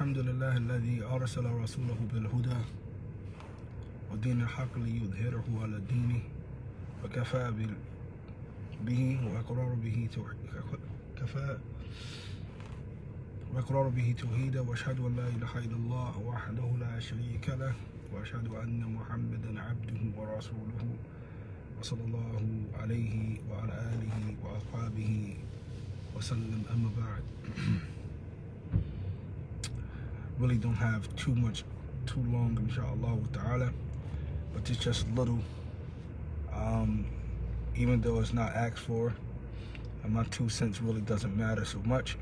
الحمد لله الذي أرسل رسوله بالهدى ودين الحق ليظهره على الدين وكفى به وإقرار به توحيدا وأشهد أن لا إله إلا الله وحده لا شريك له وأشهد أن محمدا عبده ورسوله وصلى الله عليه وعلى آله وأصحابه وسلم. أما بعد. Really don't have too long, inshallah ta'ala, but it's just little. Even though it's not asked for, and my 2 cents really doesn't matter so much.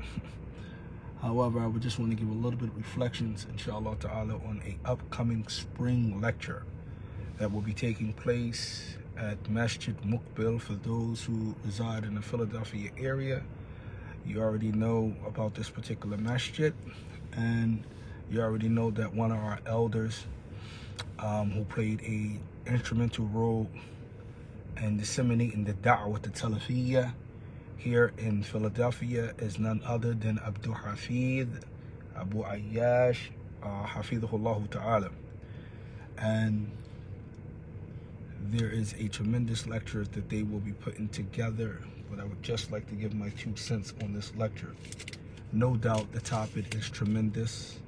However, I would just want to give a little bit of reflections, inshallah ta'ala, on an upcoming spring lecture that will be taking place at Masjid Muqbil for those who reside in the Philadelphia area. You already know about this particular masjid, and you already know that one of our elders who played a instrumental role in disseminating the da'wah to Salafiyyah here in Philadelphia is none other than Abdul Hafid Abu Ayyash Hafidhullah ta'ala. And there is a tremendous lecture that they will be putting together, but I would just like to give my 2 cents on this lecture. No doubt the topic is tremendous.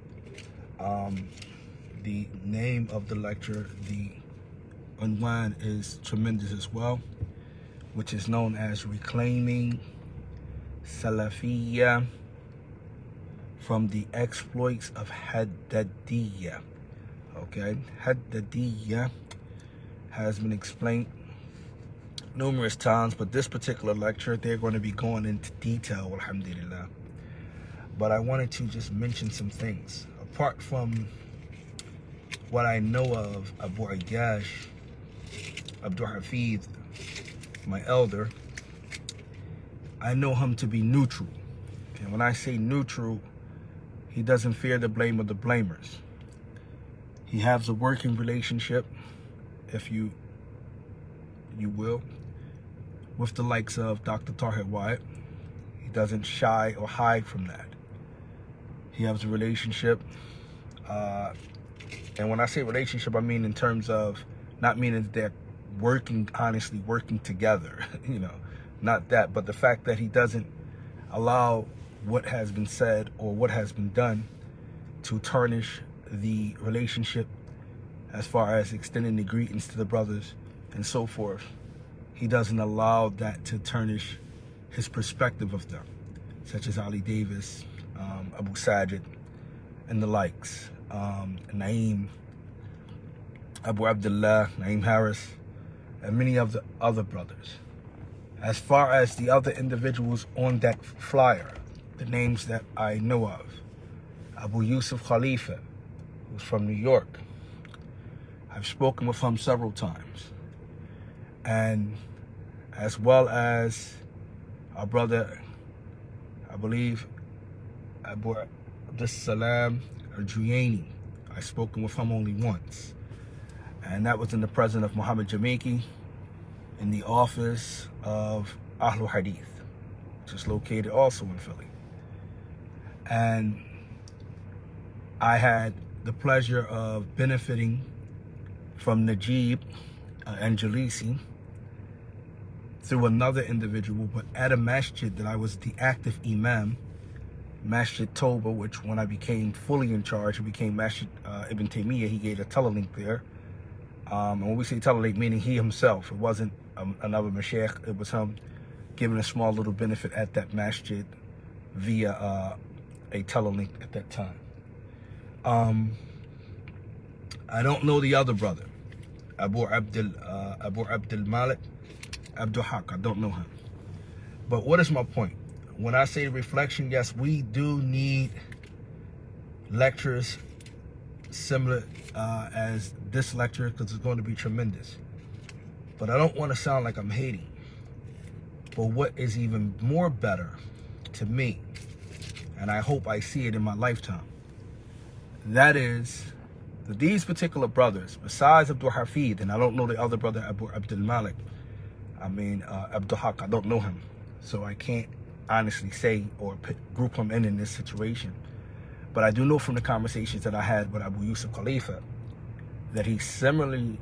The name of the lecture, the unwind, is tremendous as well, which is known as Reclaiming Salafiyyah from the Exploits of Haddadiyyah. Okay, Haddadiyyah has been explained numerous times, but this particular lecture, they're going to be going into detail, alhamdulillah. But I wanted to just mention some things. Apart from what I know of Abu Ayyash, Abdul Hafid, my elder, I know him to be neutral. And when I say neutral, he doesn't fear the blame of the blamers. He has a working relationship, if you will, with the likes of Dr. Tahir Wyatt. He doesn't shy or hide from that. He has a relationship, and when I say relationship, I mean in terms of, not meaning that they're honestly working together, not that, but the fact that he doesn't allow what has been said or what has been done to tarnish the relationship as far as extending the greetings to the brothers and so forth. He doesn't allow that to tarnish his perspective of them, such as Ali Davis, Abu Sajid, and the likes, Naeem, Abu Abdullah, Naeem Harris, and many of the other brothers. As far as the other individuals on that flyer, the names that I know of, Abu Yusuf Khalifa, who's from New York. I've spoken with him several times. And as well as our brother, I believe, Abu Salam al-Juyani. I've spoken with him only once. And that was in the presence of Muhammad Jamaica in the office of Ahlul Hadith, which is located also in Philly. And I had the pleasure of benefiting from Najib Angelisi through another individual, but at a masjid that I was the active imam, Masjid Toba, which when I became fully in charge, it became Masjid Ibn Taymiyyah. He gave a telelink there. And when we say telelink, meaning he himself, it wasn't another mashaykh, it was him giving a small little benefit at that masjid via a telelink at that time. I don't know the other brother, Abu Abdul Malik, Abdul Haq. I don't know him. But what is my point? When I say reflection, yes, we do need lectures similar as this lecture, because it's going to be tremendous. But I don't want to sound like I'm hating. But what is even more better to me, and I hope I see it in my lifetime, that is that these particular brothers, besides Abdul Hafid, and I don't know the other brother, Abu Abdul Malik, Abdul Haq, I don't know him, so I can't honestly say or group him in this situation. But I do know from the conversations that I had with Abu Yusuf Khalifa that he similarly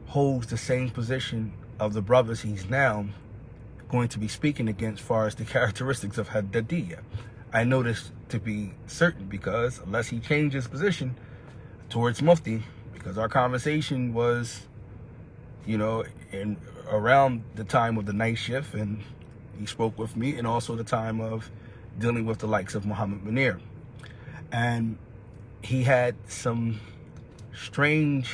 holds the same position of the brothers he's now going to be speaking against as far as the characteristics of Haddadiyyah. I know this to be certain because unless he changes position towards Mufti, because our conversation was, you know, in around the time of the night shift, and he spoke with me, and also the time of dealing with the likes of Muhammad Munir. And he had some strange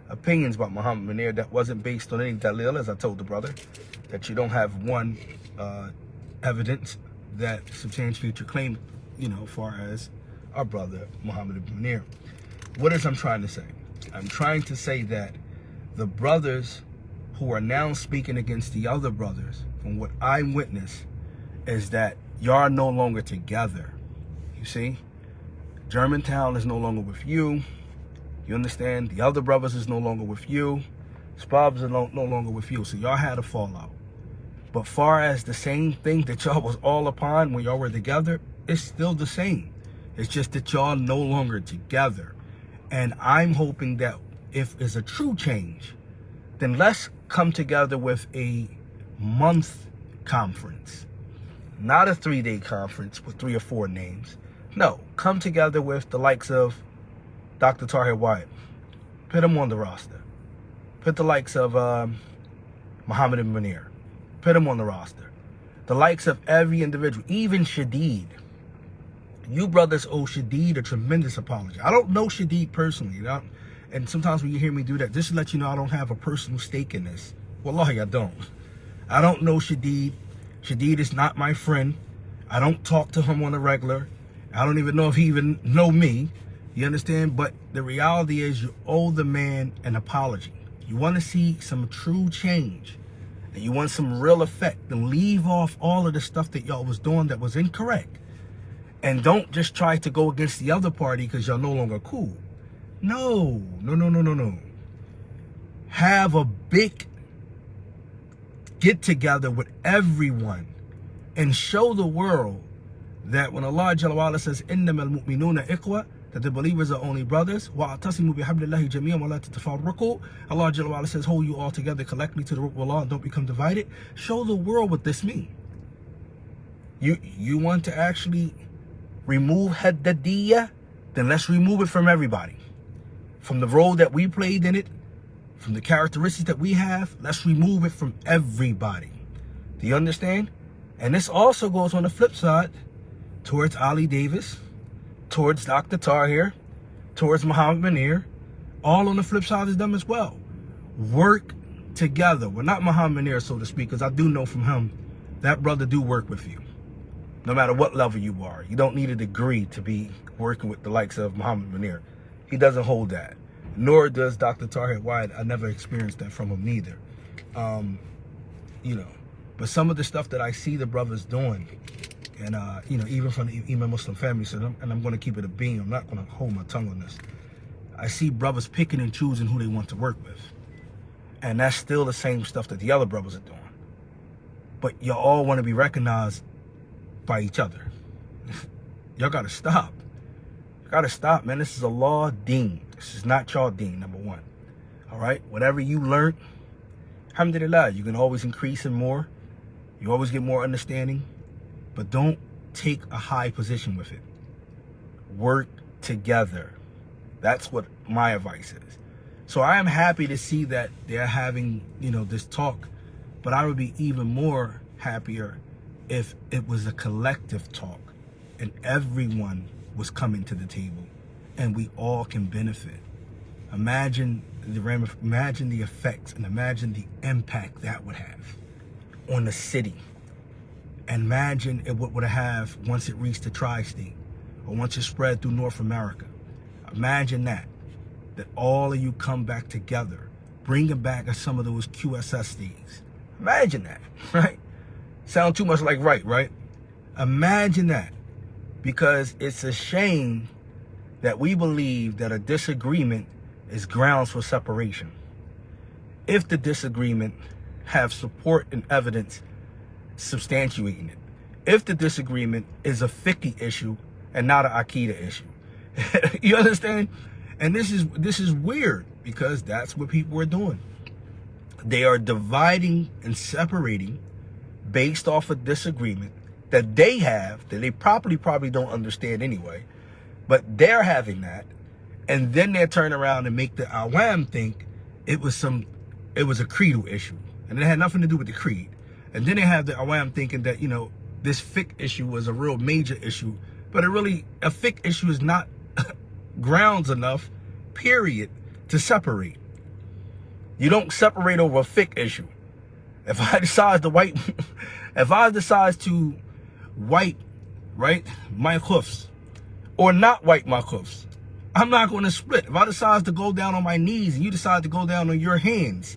opinions about Muhammad Munir that wasn't based on any dalil, as I told the brother, that you don't have one evidence that substantiates your claim, you know, as far as our brother Muhammad Munir. What is I'm trying to say? I'm trying to say that the brothers who are now speaking against the other brothers, from what I witnessed, is that y'all are no longer together. You see? Germantown is no longer with you. You understand? The other brothers is no longer with you. Spobs are no longer with you. So y'all had a fallout. But far as the same thing that y'all was all upon when y'all were together, it's still the same. It's just that y'all no longer together. And I'm hoping that if it's a true change, then let's come together with a month conference. Not a 3-day conference with 3 or 4 names. No, come together with the likes of Dr. Tahir Wyatt. Put him on the roster. Put the likes of Muhammad Munir. Put him on the roster. The likes of every individual, even Shadid. You brothers owe Shadid a tremendous apology. I don't know Shadid personally, you know? And sometimes when you hear me do that, just to let you know I don't have a personal stake in this. Wallahi, I don't. I don't know Shadid. Shadid is not my friend. I don't talk to him on a regular. I don't even know if he even know me. You understand? But the reality is you owe the man an apology. You want to see some true change, and you want some real effect, then leave off all of the stuff that y'all was doing that was incorrect. And don't just try to go against the other party because y'all no longer cool. No. Have a big get together with everyone and show the world that when Allah Jalla wa Ala says, إِنَّمَا الْمُؤْمِنُونَ إِخْوَةً, that the believers are only brothers. وَاعْتَصِمُوا بِحَبْلِ اللَّهِ جَمِيعًا وَلَا تَتَفَرَّقُوا. Allah Jalla wa Ala says, hold you all together collectively to the rope of Allah and don't become divided. Show the world what this means. You want to actually remove Haddadiyyah? Then let's remove it from everybody. From the role that we played in it, from the characteristics that we have, let's remove it from everybody. Do you understand? And this also goes on the flip side towards Ali Davis, towards Dr. Tahir, towards Muhammad Munir. All on the flip side is them as well. Work together. Well, not Muhammad Munir, so to speak, because I do know from him that brother do work with you. No matter what level you are. You don't need a degree to be working with the likes of Muhammad Munir. He doesn't hold that. Nor does Dr. Tahir Wyatt. I never experienced that from him neither. You know, but some of the stuff that I see the brothers doing, and you know, even from the Imam Muslim family, so I'm going to keep it a beam. I'm not going to hold my tongue on this. I see brothers picking and choosing who they want to work with, and that's still the same stuff that the other brothers are doing. But you all want to be recognized by each other. Y'all got to stop. Got to stop, man. This is a law deen. This is not y'all deen, number one. All right? Whatever you learned, alhamdulillah, you can always increase in more. You always get more understanding. But don't take a high position with it. Work together. That's what my advice is. So I am happy to see that they're having, you know, this talk. But I would be even more happier if it was a collective talk and everyone was coming to the table and we all can benefit. Imagine the effects and imagine the impact that would have on the city. And imagine what would have once it reached the tri-state or once it spread through North America. Imagine that all of you come back together, bringing back some of those QSS days. Imagine that, right? Sound too much like right? Imagine that, because it's a shame that we believe that a disagreement is grounds for separation. If the disagreement have support and evidence substantiating it, if the disagreement is a fiqh issue and not an Akida issue. You understand? And this is weird, because that's what people are doing. They are dividing and separating based off of disagreement that they have, that they probably don't understand anyway, but they're having that, and then they turn around and make the Awam think it was a creedal issue, and it had nothing to do with the creed. And then they have the Awam thinking that, you know, this fiqh issue was a real major issue, but a fiqh issue is not grounds enough, period, to separate. You don't separate over a fiqh issue. If I decide to wipe right, my hoofs, or not wipe my hoofs, I'm not going to split. If I decide to go down on my knees and you decide to go down on your hands,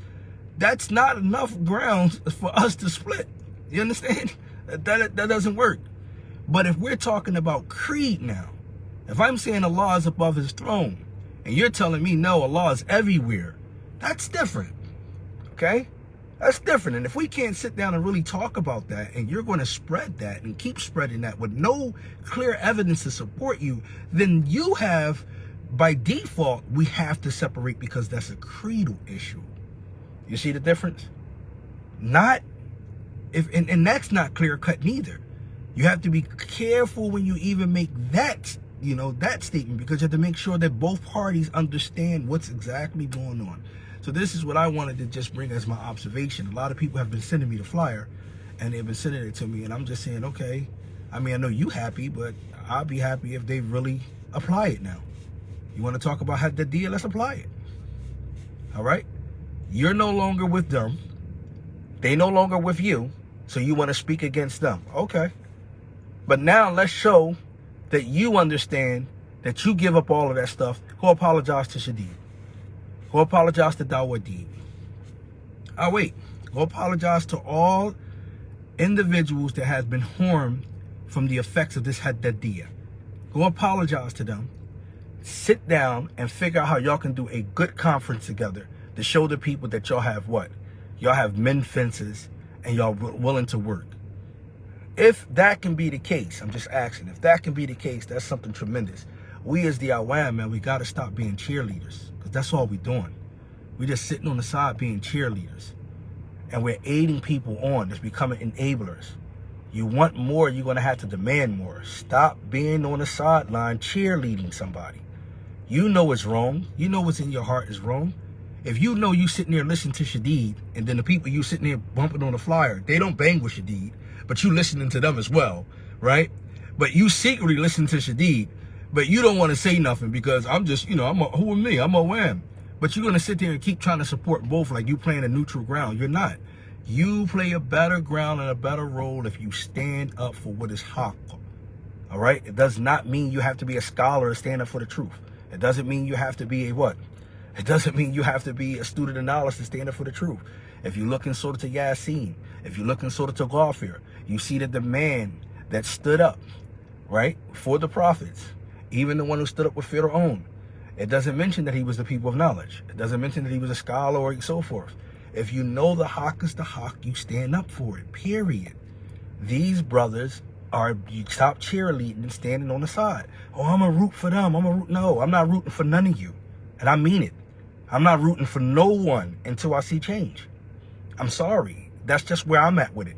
that's not enough grounds for us to split. You understand? That doesn't work. But if we're talking about creed now, if I'm saying Allah is above his throne, and you're telling me, no, Allah is everywhere, that's different, okay? That's different. And if we can't sit down and really talk about that, and you're going to spread that and keep spreading that with no clear evidence to support you, then you have, by default, we have to separate because that's a creedal issue. You see the difference? And that's not clear cut neither. You have to be careful when you even make that, you know, that statement, because you have to make sure that both parties understand what's exactly going on. So this is what I wanted to just bring as my observation. A lot of people have been sending me the flyer, and they've been sending it to me, and I'm just saying, okay, I mean, I know you happy, but I'll be happy if they really apply it now. You want to talk about Haddadiyyah? Let's apply it. All right? You're no longer with them. They no longer with you. So you want to speak against them. Okay. But now let's show that you understand that you give up all of that stuff. Go apologize to Shadid. Go apologize to Dawood. Oh, wait. Go apologize to all individuals that have been harmed from the effects of this Haddadiyyah. Go apologize to them. Sit down and figure out how y'all can do a good conference together to show the people that y'all have what? Y'all have mend fences and y'all willing to work. If that can be the case, I'm just asking, if that can be the case, that's something tremendous. We as the Awam, man, we got to stop being cheerleaders, because that's all we're doing. We're just sitting on the side being cheerleaders, and we're aiding people on. It's becoming enablers. You want more, you're going to have to demand more. Stop being on the sideline cheerleading somebody. You know it's wrong. You know what's in your heart is wrong. If you know you sitting there listening to Shadid, and then the people you sitting there bumping on the flyer, they don't bang with Shadid, but you listening to them as well, right? But you secretly listen to Shadid, but you don't want to say nothing because I'm just, you know, who am me? I'm a wham. But you're going to sit there and keep trying to support both like you playing a neutral ground. You're not. You play a better ground and a better role if you stand up for what is haqq. All right? It does not mean you have to be a scholar and stand up for the truth. It doesn't mean you have to be a what? It doesn't mean you have to be a student of knowledge to stand up for the truth. If you look in Surah to Yasin, if you look in Surah to Ghafir, you see that the man that stood up, right, for the prophets, even the one who stood up with Fir'aun, it doesn't mention that he was the people of knowledge. It doesn't mention that he was a scholar or so forth. If you know the haqq is the haqq, you stand up for it, period. These brothers are, you stop cheerleading and standing on the side. Oh, I'm going to root for them. No, I'm not rooting for none of you. And I mean it. I'm not rooting for no one until I see change. I'm sorry. That's just where I'm at with it.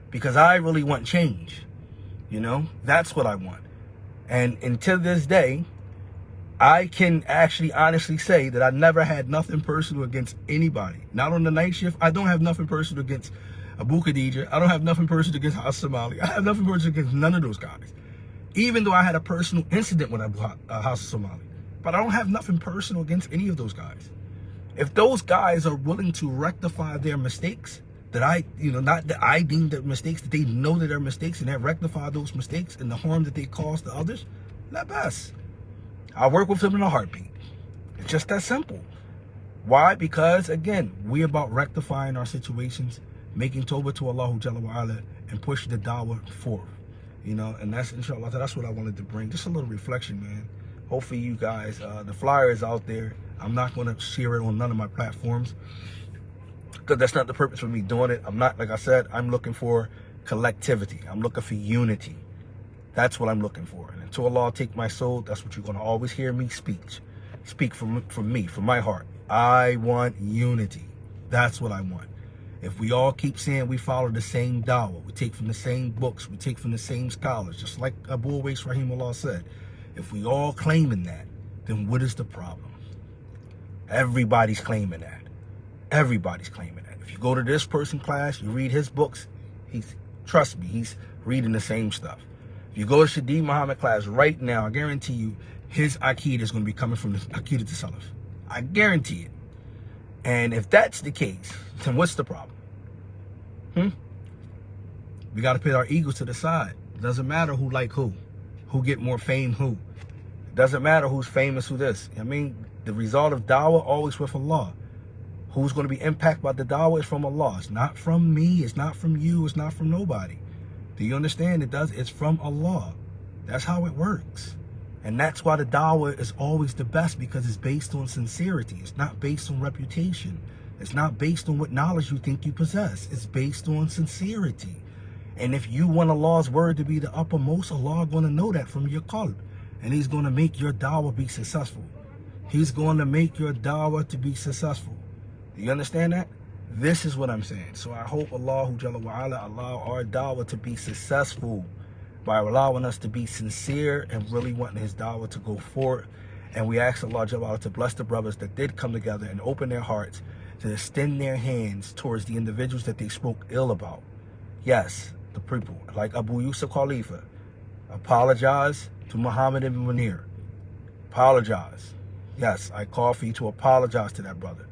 Because I really want change. You know, that's what I want. And until this day, I can actually honestly say that I never had nothing personal against anybody. Not on the night shift. I don't have nothing personal against Abu Khadija. I don't have nothing personal against Somali. I have nothing personal against none of those guys. Even though I had a personal incident with Abu Somali. But I don't have nothing personal against any of those guys. If those guys are willing to rectify their mistakes, that I, you know, not that I deem their mistakes, that they know that they're mistakes and they rectify those mistakes and the harm that they cause to others, not best. I work with them in a heartbeat. It's just that simple. Why? Because, again, we're about rectifying our situations, making tawbah to Allah Jalla wa Ala, and pushing the dawah forth. You know, and that's, inshallah, that's what I wanted to bring. Just a little reflection, man. Hopefully you guys, the flyer is out there. I'm not going to share it on none of my platforms because that's not the purpose for me doing it. I'm not, like I said, I'm looking for collectivity. I'm looking for unity. That's what I'm looking for. And until Allah take my soul, that's what you're going to always hear me speak from me, from my heart. I want unity. That's what I want. If we all keep saying we follow the same dawah, we take from the same books, we take from the same scholars, just like Abu Uwais Rahimahullah said, if we all claiming that, then what is the problem? Everybody's claiming that. Everybody's claiming that. If you go to this person's class, you read his books, trust me, he's reading the same stuff. If you go to Shadeed Muhammad class right now, I guarantee you, his Aqeedah is going to be coming from the Aqeedah to Salaf. I guarantee it. And if that's the case, then what's the problem? We got to put our egos to the side. It doesn't matter who like who get more fame who. It doesn't matter who's famous, who this. I mean, the result of dawah always with Allah. Who's going to be impacted by the dawah is from Allah. It's not from me. It's not from you. It's not from nobody. Do you understand? It's from Allah. That's how it works. And that's why the dawah is always the best, because it's based on sincerity. It's not based on reputation. It's not based on what knowledge you think you possess. It's based on sincerity. And if you want Allah's word to be the uppermost, Allah is going to know that from your qalb. And He's going to make your dawah be successful. He's going to make your dawah to be successful. Do you understand that? This is what I'm saying. So I hope Allah Jalla wa Ala allow our dawah to be successful by allowing us to be sincere and really wanting His dawah to go forward. And we ask Allah Jalla wa Ala to bless the brothers that did come together and open their hearts to extend their hands towards the individuals that they spoke ill about. Yes, the people, like Abu Yusuf Khalifa, apologize to Muhammad ibn Munir. Apologize. Yes, I call for you to apologize to that brother.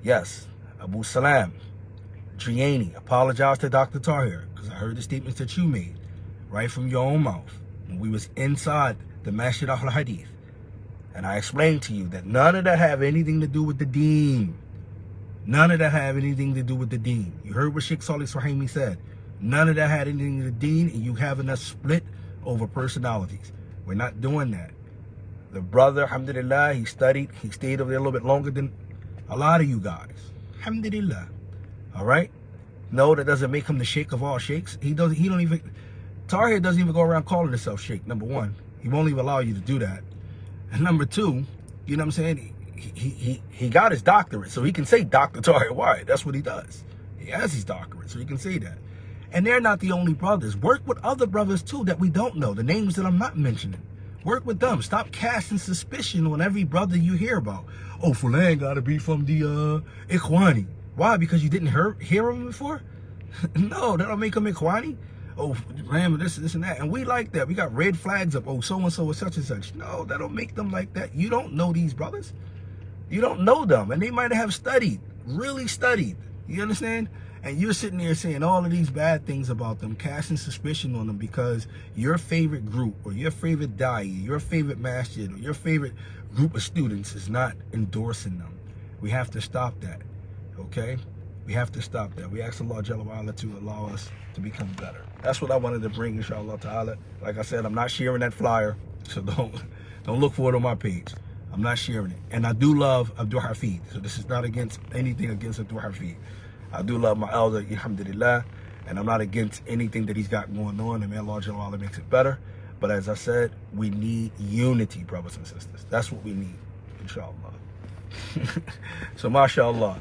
Yes, Abu Salam, Triani, apologize to Dr. Tahir, because I heard the statements that you made right from your own mouth when we was inside the Masjid al-Hadith. And I explained to you that none of that have anything to do with the deen. None of that have anything to do with the deen. You heard what Sheikh Salih Suhaimi said. None of that had anything to do with the deen, and you having us split over personalities. We're not doing that. The brother, alhamdulillah, he studied, he stayed over there a little bit longer than a lot of you guys. Alhamdulillah. All right? No, that doesn't make him the sheikh of all sheikhs. Tahir doesn't even go around calling himself sheikh, number one. He won't even allow you to do that. And number two, you know what I'm saying? He got his doctorate, so he can say Dr. Tahir Wyatt. That's what he does. He has his doctorate, so he can say that. And they're not the only brothers. Work with other brothers too that we don't know, the names that I'm not mentioning. Work with them. Stop casting suspicion on every brother you hear about. Oh, Fulan got to be from the Ikhwani. Why? Because you didn't hear him before? No, that don't make him Ikhwani. Oh, man, this and that. And we like that. We got red flags up. Oh, so-and-so is such and such. No, that don't make them like that. You don't know these brothers. You don't know them. And they might have studied, really studied. You understand? And you're sitting there saying all of these bad things about them, casting suspicion on them because your favorite group or your favorite da'i, your favorite masjid, or your favorite group of students is not endorsing them. We have to stop that, okay? We have to stop that. We ask Allah Jalla wa Ala to allow us to become better. That's what I wanted to bring, inshallah ta'ala. Like I said, I'm not sharing that flyer, so don't look for it on my page. I'm not sharing it. And I do love Abdul Hafid, so this is not against anything against Abdul Hafid. I do love my elder, alhamdulillah, and I'm not against anything that he's got going on, and may Allah Jalla wa Ala makes it better. But as I said, we need unity, brothers and sisters. That's what we need, inshallah. So, mashallah.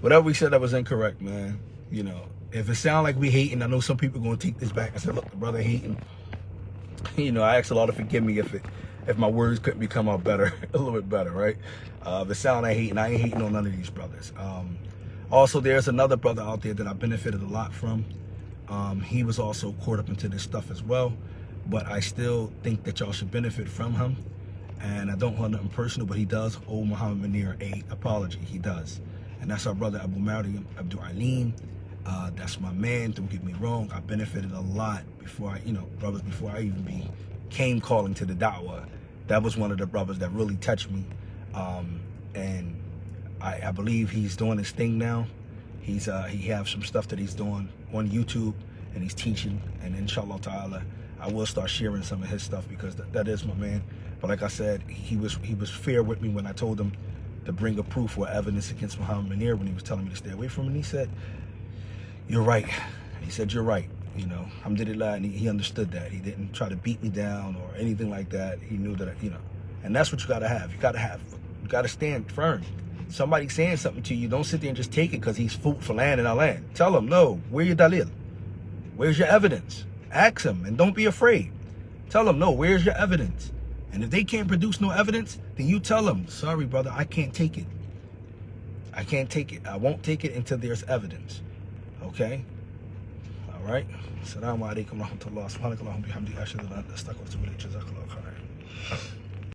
Whatever we said that was incorrect, man. You know, if it sounds like we hating, I know some people are going to take this back. I said, look, the brother hating. You know, I asked Allah to forgive me if my words couldn't become out better, a little bit better, right? If it sounds like hating, I ain't hating on none of these brothers. Also, there's another brother out there that I benefited a lot from. He was also caught up into this stuff as well. But I still think that y'all should benefit from him. And I don't hold nothing personal, but he does owe Muhammad Munir an apology. He does. And that's our brother Abu Maryam Abdul Alim. That's my man. Don't get me wrong. I benefited a lot before I, brothers, before I even came calling to the da'wah. That was one of the brothers that really touched me. And I believe he's doing his thing now. He has some stuff that he's doing on YouTube, and he's teaching. And inshallah ta'ala, I will start sharing some of his stuff because that is my man. But like I said, he was fair with me when I told him to bring a proof or evidence against Muhammad Munir when he was telling me to stay away from him. And he said, "You're right." He said, "You're right." You know, alhamdulillah, and he understood that. He didn't try to beat me down or anything like that. He knew that, you know, and that's what you got to have. You got to stand firm. Somebody saying something to you, don't sit there and just take it because he's food for land in our land. Tell him, no, where's your dalil? Where's your evidence? Ask him, and don't be afraid. Tell him, no, where's your evidence? And if they can't produce no evidence, then you tell them, sorry, brother, I can't take it. I can't take it. I won't take it until there's evidence. Okay? All right? Assalamu alaikum wa rahmatullah. Subhanakallahumma bihamdika ashhadu an la ilaha illa anta astaghfiruka wa atubu ilayk. Jazakallahu khairan.